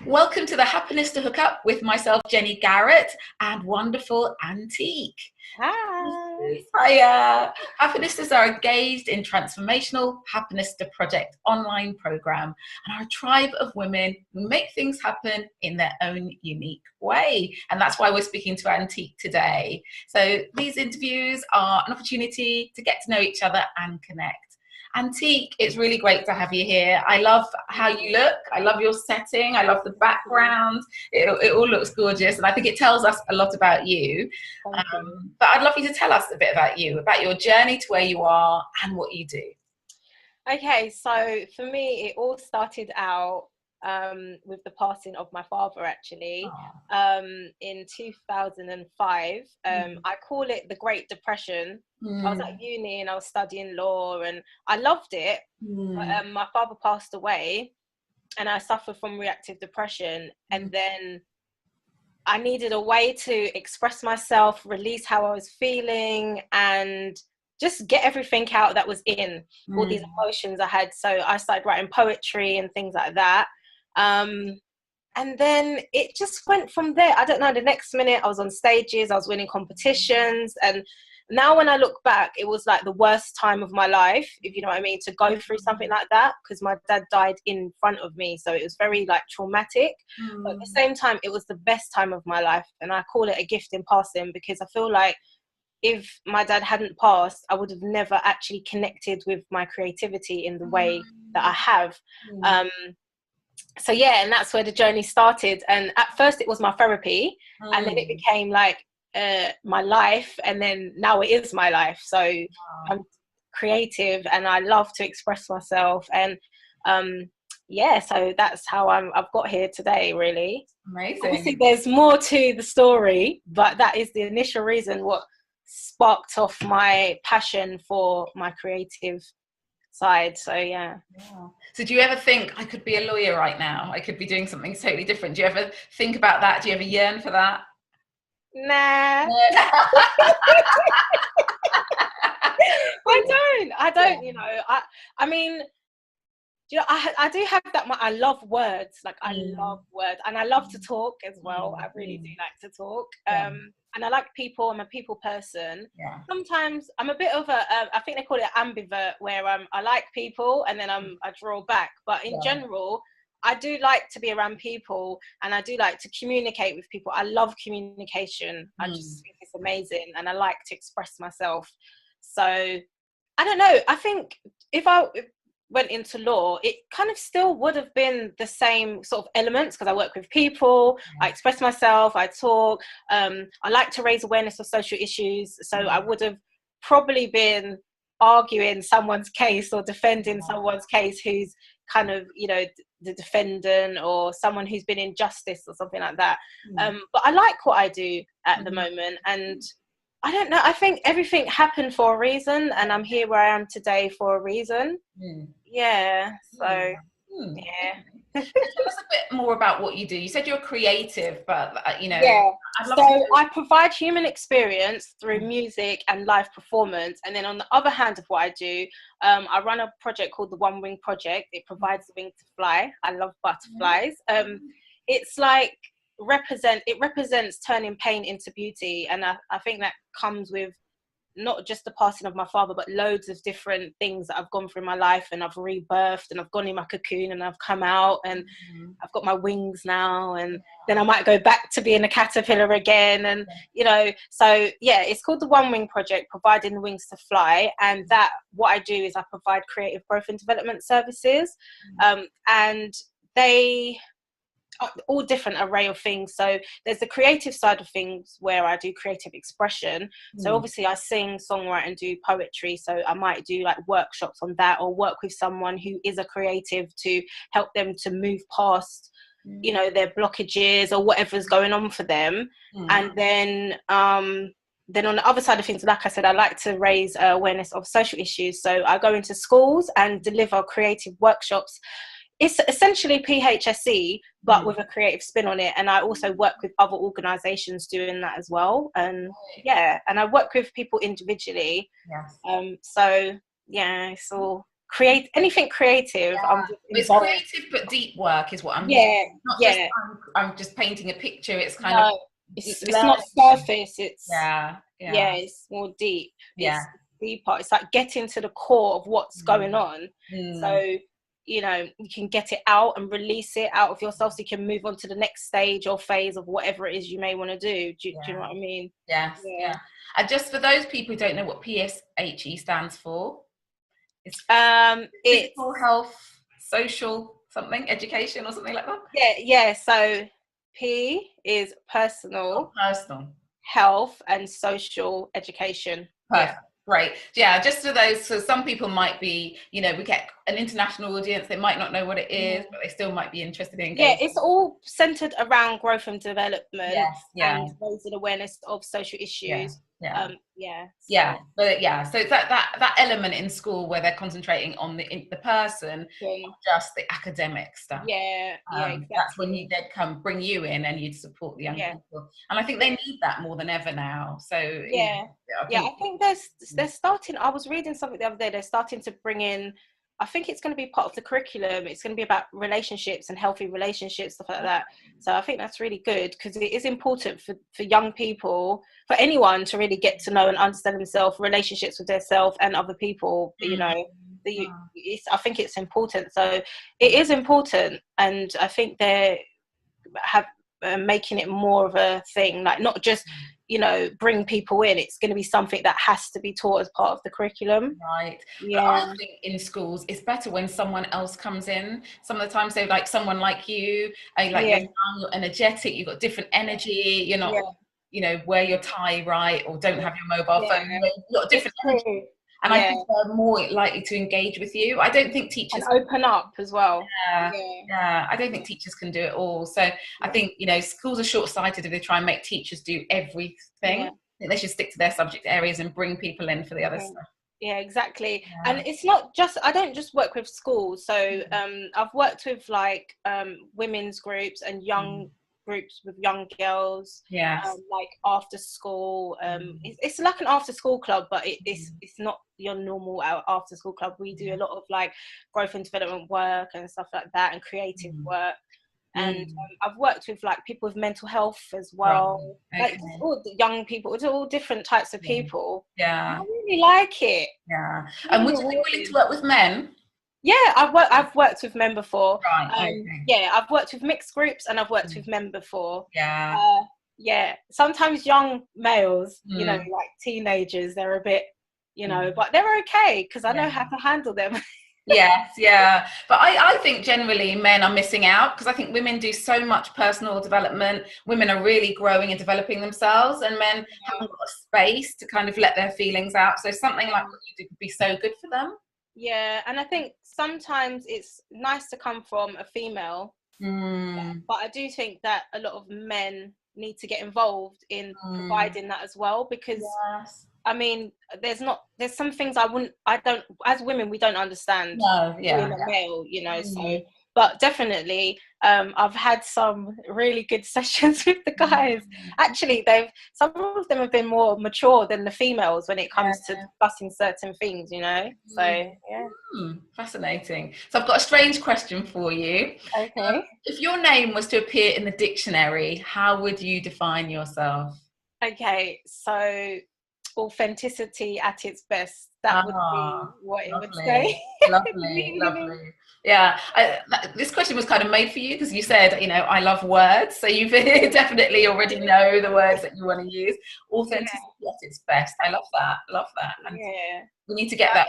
Welcome to the Happiness to Hook Up with myself, Jenny Garrett, and wonderful Antique. Hi. Hiya. Happiness are engaged in transformational Happiness to Project online program and are a tribe of women who make things happen in their own unique way. And that's why we're speaking to Antique today. So these interviews are an opportunity to get to know each other and connect. Antique, it's really great to have you here. I love how you look. I love your setting. I love the background. It all looks gorgeous. And I think it tells us a lot about you. But I'd love you to tell us a bit about you, about your journey to where you are and what you do. Okay, so for me, it all started out with the passing of my father, actually, in 2005. I call it the Great Depression. I was at uni and I was studying law and I loved it. But, my father passed away and I suffered from reactive depression. And then I needed a way to express myself, release how I was feeling, and just get everything out that was in all these emotions I had. So I started writing poetry and things like that. And then it just went from there. I don't know, the next minute I was on stages, I was winning competitions. And now when I look back, it was like the worst time of my life, if you know what I mean, to go through something like that, because my dad died in front of me. So it was very like traumatic. But at the same time, it was the best time of my life. And I call it a gift in passing, because I feel like if my dad hadn't passed, I would have never actually connected with my creativity in the way that I have. So yeah, and that's where the journey started. And at first it was my therapy, and then it became like my life, and then now it is my life. So I'm creative and I love to express myself, and yeah, so that's how I've got here today, really. Amazing. Obviously there's more to the story, but that is the initial reason what sparked off my passion for my creative side. So yeah. So do you ever think, I could be a lawyer right now, I could be doing something totally different? Do you ever think about that? Do you ever yearn for that? Nah. I don't, you know, I mean, you know, I do have that, I love words, like I love words, and I love to talk as well. I really do like to talk. And I like people. I'm a people person. Sometimes I'm a bit of a, I think they call it ambivert, where I like people and then I draw back. But in general, I do like to be around people and I do like to communicate with people. I love communication. I just think it's amazing, and I like to express myself. So I don't know. I think if I went into law, it kind of still would have been the same sort of elements, because I work with people, I express myself, I talk, I like to raise awareness of social issues. So I would have probably been arguing someone's case or defending someone's case who's kind of, you know, the defendant, or someone who's been in justice or something like that. But I like what I do at the moment, and I don't know, I think everything happened for a reason, and I'm here where I am today for a reason. Yeah, so yeah. Tell us a bit more about what you do. You said you're creative, but you know, I provide human experience through music and live performance. And then on the other hand of what I do, I run a project called the One Wing Project. It provides the wing to fly. I love butterflies. It's like it represents turning pain into beauty, and I think that comes with not just the passing of my father, but loads of different things that I've gone through in my life, and I've rebirthed, and I've gone in my cocoon, and I've come out, and I've got my wings now, and then I might go back to being a caterpillar again, and you know, so yeah, it's called the One Wing Project, providing the wings to fly. And that, what I do is I provide creative growth and development services, and they all different array of things. So there's the creative side of things where I do creative expression. So obviously I sing, songwrite, and do poetry. So I might do like workshops on that, or work with someone who is a creative to help them to move past, you know, their blockages or whatever's going on for them. And then on the other side of things, like I said, I like to raise awareness of social issues. So I go into schools and deliver creative workshops. It's essentially PHSE, but with a creative spin on it. And I also work with other organisations doing that as well. And yeah, and I work with people individually. So yeah, it's all create anything creative. Yeah. I'm just It's involved. creative but deep work is what I'm hearing. Yeah, Not just yeah. I'm just painting a picture. It's kind of No, it's not learning. surface. It's Yeah, yeah, yeah, it's more deep. yeah. It's deeper. It's like getting to the core of what's going on. Mm. So, you know, you can get it out and release it out of yourself so you can move on to the next stage or phase of whatever it is you may want to do. Do you know what I mean? Yes, Yeah. And just for those people who don't know what PSHE stands for, it's physical health, social something, education or something like that. Yeah. So P is personal, personal, health, and social education. Perfect. Great. Yeah, just for those, so some people might be, you know, we get an international audience, they might not know what it is, but they still might be interested in engaging. Yeah, it's all centered around growth and development, and raising awareness of social issues. So. So it's that element in school where they're concentrating on the person, not just the academic stuff. Exactly. That's when they'd bring you in and you'd support the young people, and I think they need that more than ever now. So I think they're starting. I was reading something the other day. They're starting to bring in. I think it's going to be part of the curriculum. It's going to be about relationships and healthy relationships, stuff like that. So I think that's really good because it is important for young people, for anyone to really get to know and understand themselves, relationships with themselves and other people. You know, I think it's important. So it is important, and I think they have making it more of a thing, like not just, you know, bring people in. It's going to be something that has to be taught as part of the curriculum. Right. But I think in schools it's better when someone else comes in. Some of the time, so like someone like you, you're young, you're energetic, you've got different energy, you're not, you know, wear your tie right or don't have your mobile phone. You've got different energy. And I think they're more likely to engage with you. I don't think teachers and open up as well. I don't think teachers can do it all. So I think, you know, schools are short-sighted if they try and make teachers do everything. I think they should stick to their subject areas and bring people in for the other stuff. Yeah, exactly. And it's not just, I don't just work with schools. So I've worked with like women's groups and young groups with young girls, like after school. It's like an after school club, but it's not your normal after school club. We do a lot of like growth and development work and stuff like that, and creative work. And I've worked with like people with mental health as well, like all the young people. It's all different types of people. I really like it. And would you be willing to work with men? I've worked with men before. Right. I've worked with mixed groups and I've worked with men before. Sometimes young males, you know, like teenagers, they're a bit, you know, but they're okay because I know how to handle them. But I think generally men are missing out because I think women do so much personal development. Women are really growing and developing themselves, and men haven't got a space to kind of let their feelings out. So something like what you do could be so good for them. And I think sometimes it's nice to come from a female, but I do think that a lot of men need to get involved in providing that as well, because I mean, there's some things as women, we don't understand being a male, you know, so, but definitely, I've had some really good sessions with the guys. Actually, some of them have been more mature than the females when it comes to discussing certain things, you know, so, fascinating. So I've got a strange question for you. Okay. If your name was to appear in the dictionary, how would you define yourself? Okay, so authenticity at its best. That would be what it would say. Lovely. Yeah, this question was kind of made for you because you said, you know, I love words. So you definitely already know the words that you want to use. Authenticity at its best. I love that. And we need to get that,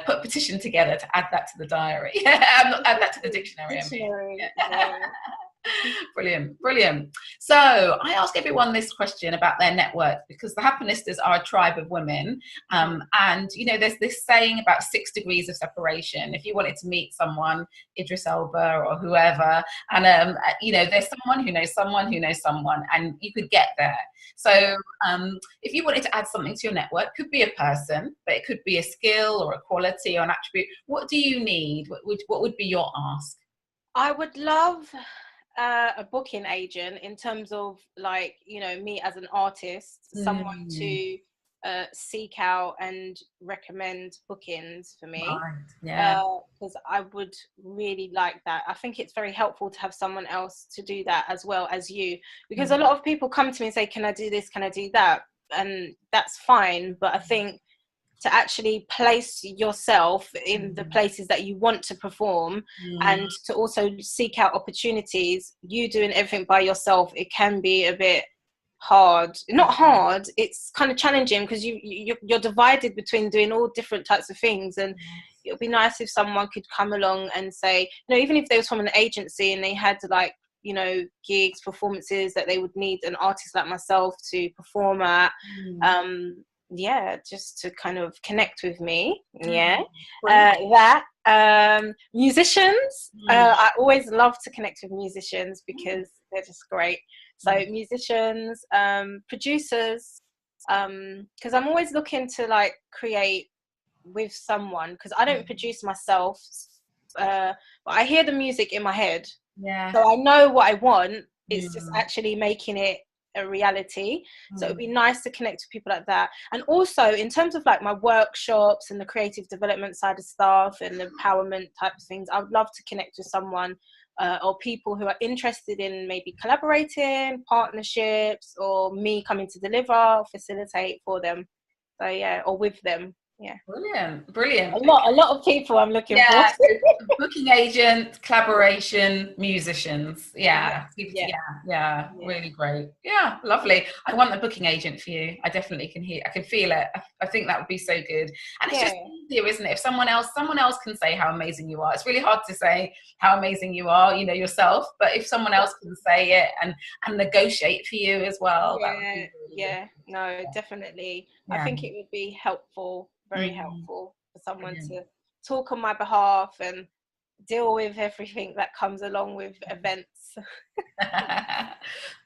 put a petition together to add that to the diary. Add that to the dictionary. Brilliant. So I ask everyone this question about their network because the Happinistas are a tribe of women, and you know there's this saying about 6 degrees of separation. If you wanted to meet someone, Idris Elba or whoever, and you know there's someone who knows someone who knows someone, and you could get there. So if you wanted to add something to your network, could be a person, but it could be a skill or a quality or an attribute. What do you need? What would be your ask? I would love a booking agent in terms of, like, you know, me as an artist, someone to seek out and recommend bookings for me. Right. Yeah. Because I would really like that. I think it's very helpful to have someone else to do that as well as you, because a lot of people come to me and say, can I do this, can I do that, and that's fine, but I think to actually place yourself in the places that you want to perform, and to also seek out opportunities, you doing everything by yourself, it can be a bit hard. Not hard, it's kind of challenging, because you're divided between doing all different types of things. And it would be nice if someone could come along and say, you know, even if they was from an agency and they had like, you know, gigs, performances that they would need an artist like myself to perform at, yeah, just to kind of connect with me. Musicians, I always love to connect with musicians because they're just great. So musicians, producers, because I'm always looking to like create with someone, because I don't produce myself, but I hear the music in my head, so I know what I want. It's just actually making it a reality. So it'd be nice to connect with people like that. And also in terms of like my workshops and the creative development side of stuff and the empowerment type of things, I would love to connect with someone or people who are interested in maybe collaborating, partnerships, or me coming to deliver, facilitate for them. So yeah, or with them. Yeah. Brilliant. A lot of people I'm looking for. Booking agent, collaboration, musicians. Really great. Yeah, lovely. I want a booking agent for you. I definitely I can feel it. I think that would be so good. And it's just easier, isn't it? If someone else can say how amazing you are. It's really hard to say how amazing you are, you know, yourself, but if someone else can say it and negotiate for you as well. That would be really good. No, definitely. I think it would be helpful, very helpful for someone to talk on my behalf and deal with everything that comes along with events.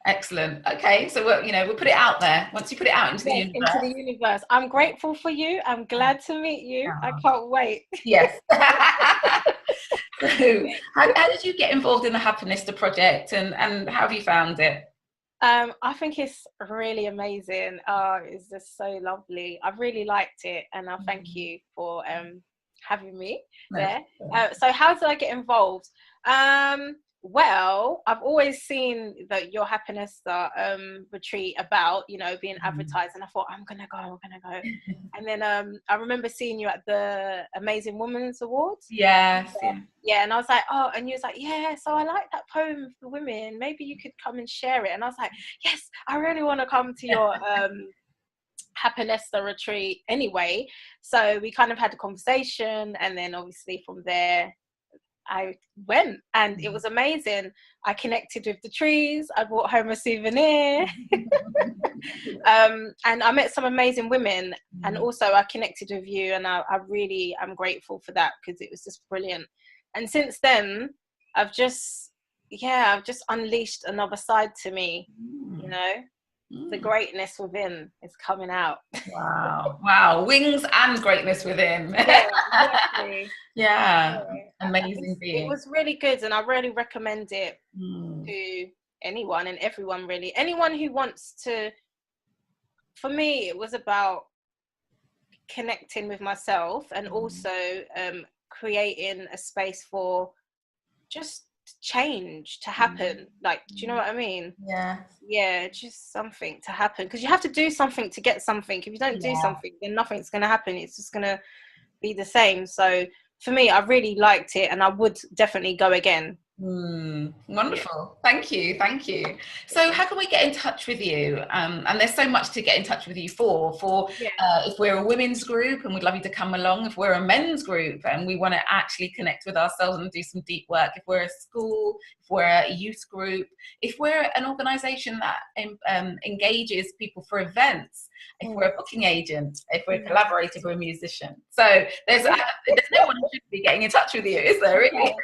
Excellent. Okay, so we'll put it out there. Once you put it out into the universe. I'm grateful for you. I'm glad to meet you. I can't wait. Yes. So, how did you get involved in the Happinista project, and how have you found it? I think it's really amazing. It's just so lovely. I've really liked it, and I thank you for having me there. So how did I get involved? Well, I've always seen that your Happinista retreat about, you know, being advertised, and I thought, I'm gonna go. And then I remember seeing you at the Amazing Women's Awards. Yeah, and I was like, oh, and you was like, yeah, so I like that poem for women, maybe you could come and share it. And I was like, yes, I really want to come to your Happinista retreat anyway. So we kind of had a conversation, and then obviously from there I went, and it was amazing. I connected with the trees. I brought home a souvenir. And I met some amazing women, and also I connected with you, and I really am grateful for that, because it was just brilliant. And since then I've just unleashed another side to me, you know. The greatness within is coming out. Wow. Wings and greatness within. Exactly. Amazing being. It was really good, and I really recommend it to anyone and everyone, really. Anyone who wants to. For me, it was about connecting with myself, and also creating a space for just change to happen. Like, do you know what I mean? Just something to happen, because you have to do something to get something. If you don't do something, then nothing's going to happen. It's just going to be the same. So for me, I really liked it, and I would definitely go again. Wonderful. Thank you. So how can we get in touch with you? And there's so much to get in touch with you for if we're a women's group and we'd love you to come along, if we're a men's group and we want to actually connect with ourselves and do some deep work, if we're a school, if we're a youth group, if we're an organization that engages people for events, if we're a booking agent, if we're a collaborator, if we're a musician. So there's no one who should be getting in touch with you, is there really?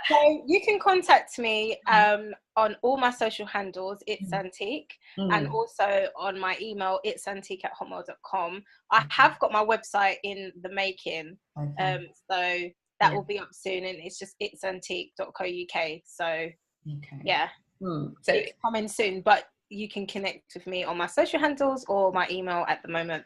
So you can contact me on all my social handles, It's Antique, and also on my email, itsantique@hotmail.com. I have got my website in the making, so that will be up soon, and it's just itsantique.co.uk. So so it's coming soon, but you can connect with me on my social handles or my email at the moment.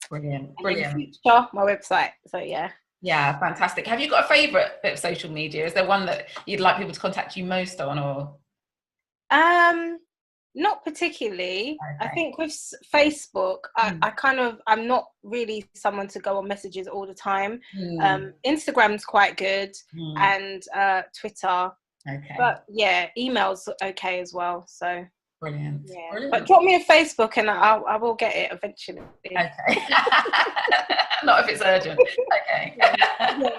Brilliant, And brilliant. in the future, my website. So yeah. Yeah, fantastic. Have you got a favourite bit of social media? Is there one that you'd like people to contact you most on, or? Not particularly. Okay. I think with Facebook, Mm. I'm not really someone to go on messages all the time. Mm. Instagram's quite good, Mm. and Twitter. Okay. But yeah, email's okay as well. So Brilliant. yeah. Brilliant. But drop me a Facebook and I will get it eventually. Okay. Not if it's urgent. Okay. Yeah.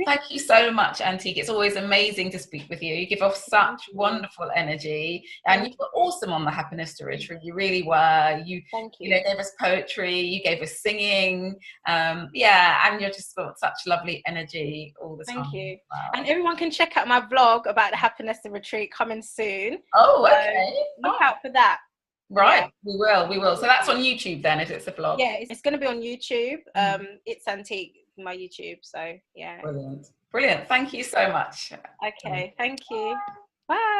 Thank you so much, Antique. It's always amazing to speak with you. You give off such wonderful energy, and you were awesome on the Happiness Retreat. You really were. You know, gave us poetry. You gave us singing. Yeah, and you're just got such lovely energy all the time. Thank you. Wow. And everyone can check out my vlog about the Happiness Retreat coming soon. Oh, okay. Look out for that. Right, yeah. We will. So that's on YouTube then, if it's a vlog? Yeah, it's going to be on YouTube. It's Antique, my YouTube. So yeah. Brilliant. Brilliant. Thank you so much. Okay, thank you. Bye.